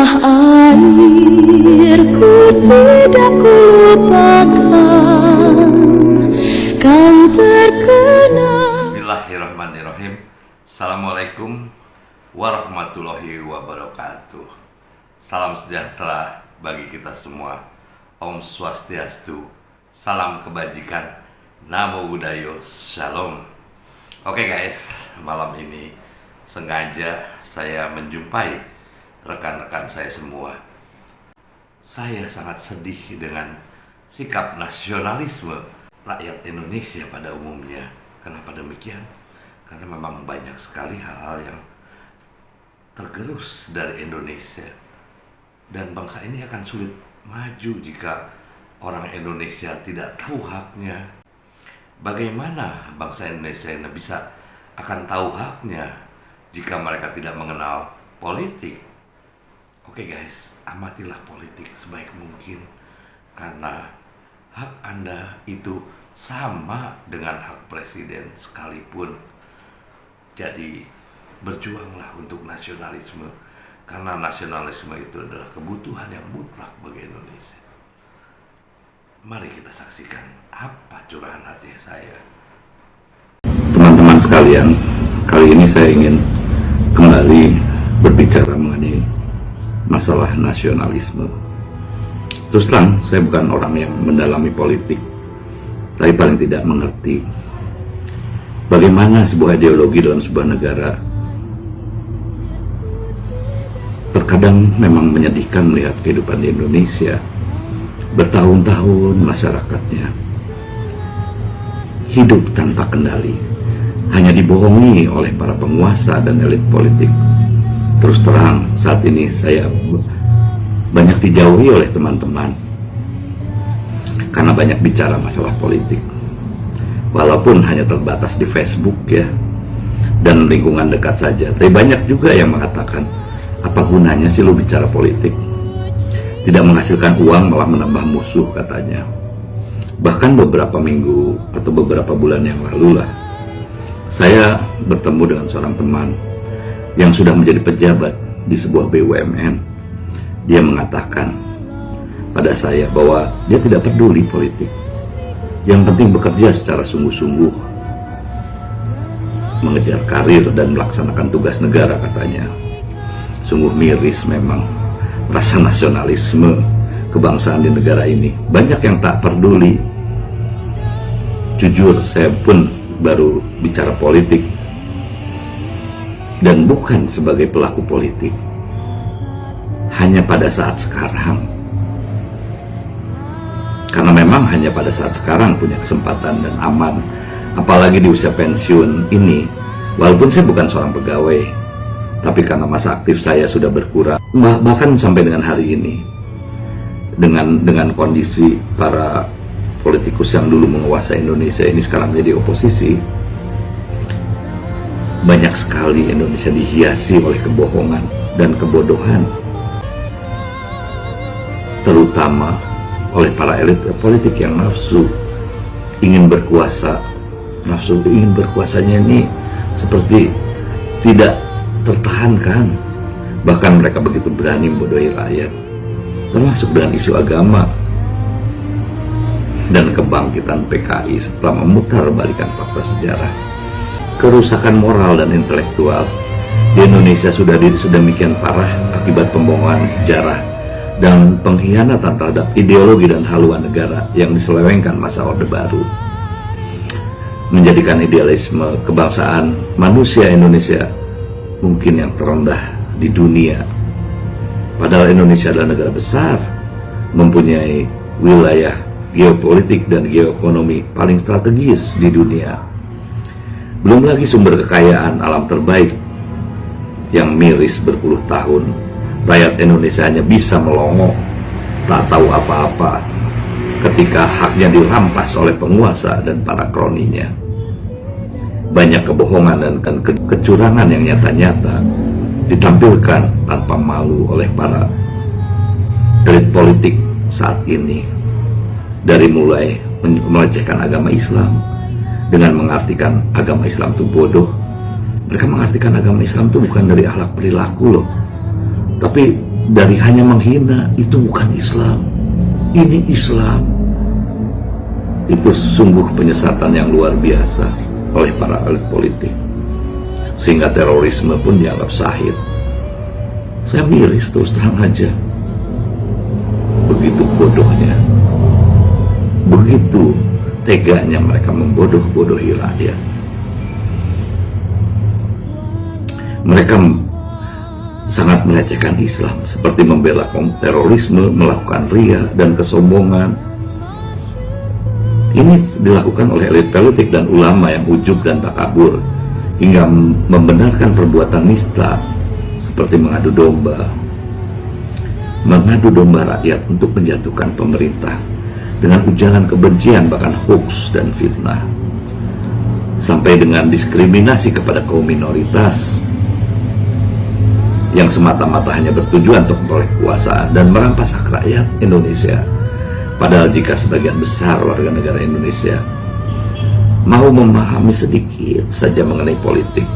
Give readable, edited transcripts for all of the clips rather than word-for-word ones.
tanah airku tidak kulupakan, kan terkenal. Bismillahirrahmanirrahim. Assalamualaikum warahmatullahi wabarakatuh. Salam sejahtera bagi kita semua. Om Swastiastu, salam kebajikan, Namo Buddhaya, Shalom. Oke guys, malam ini sengaja saya menjumpai rekan-rekan saya semua. Saya sangat sedih dengan sikap nasionalisme rakyat Indonesia pada umumnya. Kenapa demikian? Karena memang banyak sekali hal-hal yang tergerus dari Indonesia, dan bangsa ini akan sulit maju jika orang Indonesia tidak tahu haknya. Bagaimana bangsa Indonesia ini bisa akan tahu haknya jika mereka tidak mengenal politik? Oke guys, amatilah politik sebaik mungkin, karena hak Anda itu sama dengan hak presiden sekalipun. Jadi berjuanglah untuk nasionalisme, karena nasionalisme itu adalah kebutuhan yang mutlak bagi Indonesia. Mari kita saksikan apa curahan hati saya. Teman-teman sekalian, kali ini saya ingin kembali berbicara mengenai masalah nasionalisme. Terus terang, saya bukan orang yang mendalami politik, tapi paling tidak mengerti bagaimana sebuah ideologi dalam sebuah negara terkadang memang menyedihkan melihat kehidupan di Indonesia. Bertahun-tahun masyarakatnya hidup tanpa kendali, hanya dibohongi oleh para penguasa dan elit politik. Terus terang, saat ini saya banyak dijauhi oleh teman-teman karena banyak bicara masalah politik. Walaupun hanya terbatas di Facebook ya, dan lingkungan dekat saja. Tapi banyak juga yang mengatakan, apa gunanya sih lo bicara politik? Tidak menghasilkan uang, malah menambah musuh katanya. Bahkan beberapa minggu atau beberapa bulan yang lalu lah, saya bertemu dengan seorang teman yang sudah menjadi pejabat di sebuah BUMN. Dia mengatakan pada saya bahwa dia tidak peduli politik. Yang penting bekerja secara sungguh-sungguh, mengejar karir dan melaksanakan tugas negara katanya. Sungguh miris memang rasa nasionalisme kebangsaan di negara ini. Banyak yang tak peduli. Jujur, saya pun baru bicara politik dan bukan sebagai pelaku politik. Hanya pada saat sekarang, karena memang hanya pada saat sekarang punya kesempatan dan aman, apalagi di usia pensiun ini. Walaupun saya bukan seorang pegawai, tapi karena masa aktif saya sudah berkurang, bahkan sampai dengan hari ini, dengan kondisi para politikus yang dulu menguasai Indonesia ini sekarang menjadi oposisi, banyak sekali Indonesia dihiasi oleh kebohongan dan kebodohan, terutama oleh para elit politik yang nafsu ingin berkuasa. Nafsu ingin berkuasanya ini seperti tidak tertahankan. Bahkan mereka begitu berani membodohi rakyat, termasuk dengan isu agama dan kebangkitan PKI setelah memutar balikan fakta sejarah. Kerusakan moral dan intelektual di Indonesia sudah sedemikian parah akibat pembohongan sejarah dan pengkhianatan terhadap ideologi dan haluan negara yang diselewengkan masa Orde Baru, menjadikan idealisme kebangsaan manusia Indonesia mungkin yang terendah di dunia. Padahal Indonesia adalah negara besar, mempunyai wilayah geopolitik dan geoekonomi paling strategis di dunia. Belum lagi sumber kekayaan alam terbaik yang miris berpuluh tahun. Rakyat Indonesia hanya bisa melongo, tak tahu apa-apa ketika haknya dirampas oleh penguasa dan para kroninya. Banyak kebohongan dan kecurangan yang nyata-nyata ditampilkan tanpa malu oleh para elit politik saat ini. Dari mulai melecehkan agama Islam dengan mengartikan agama Islam itu bodoh. Mereka mengartikan agama Islam itu bukan dari akhlak perilaku loh, tapi dari hanya menghina. Itu bukan Islam, ini Islam. Itu sungguh penyesatan yang luar biasa oleh para elit politik, sehingga terorisme pun dianggap sahih. Saya miris terus terang aja. Begitu bodohnya, begitu teganya mereka membodoh-bodohi rakyat. Mereka sangat melecehkan Islam, seperti membela terorisme, melakukan ria dan kesombongan. Ini dilakukan oleh elit politik dan ulama yang ujub dan takabur, hingga membenarkan perbuatan nista seperti mengadu domba rakyat untuk menjatuhkan pemerintah dengan ujaran kebencian, bahkan hoax dan fitnah, sampai dengan diskriminasi kepada kaum minoritas yang semata-mata hanya bertujuan untuk memperoleh kekuasaan dan merampas hak rakyat Indonesia. Padahal jika sebagian besar warga negara Indonesia mau memahami sedikit saja mengenai politik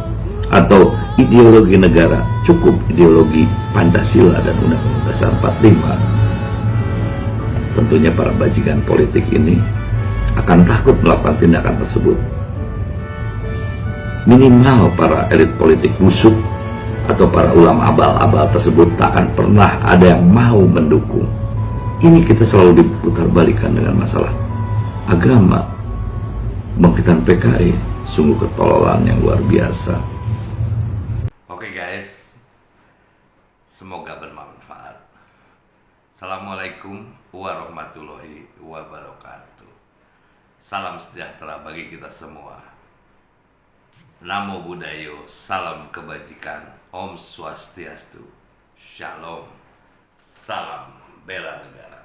atau ideologi negara, cukup ideologi Pancasila dan Undang-Undang Dasar 45, tentunya para bajingan politik ini akan takut melakukan tindakan tersebut. Minimal para elit politik busuk atau para ulama abal-abal tersebut tak akan pernah ada yang mau mendukung. Ini kita selalu diputar-balikan dengan masalah agama. Bangkitan PKI sungguh ketololan yang luar biasa. Oke guys, semoga bermanfaat. Assalamualaikum warahmatullahi wabarakatuh. Salam sejahtera bagi kita semua. Namo Buddhayo, salam kebajikan, Om Swastiastu, Shalom, salam bela negara.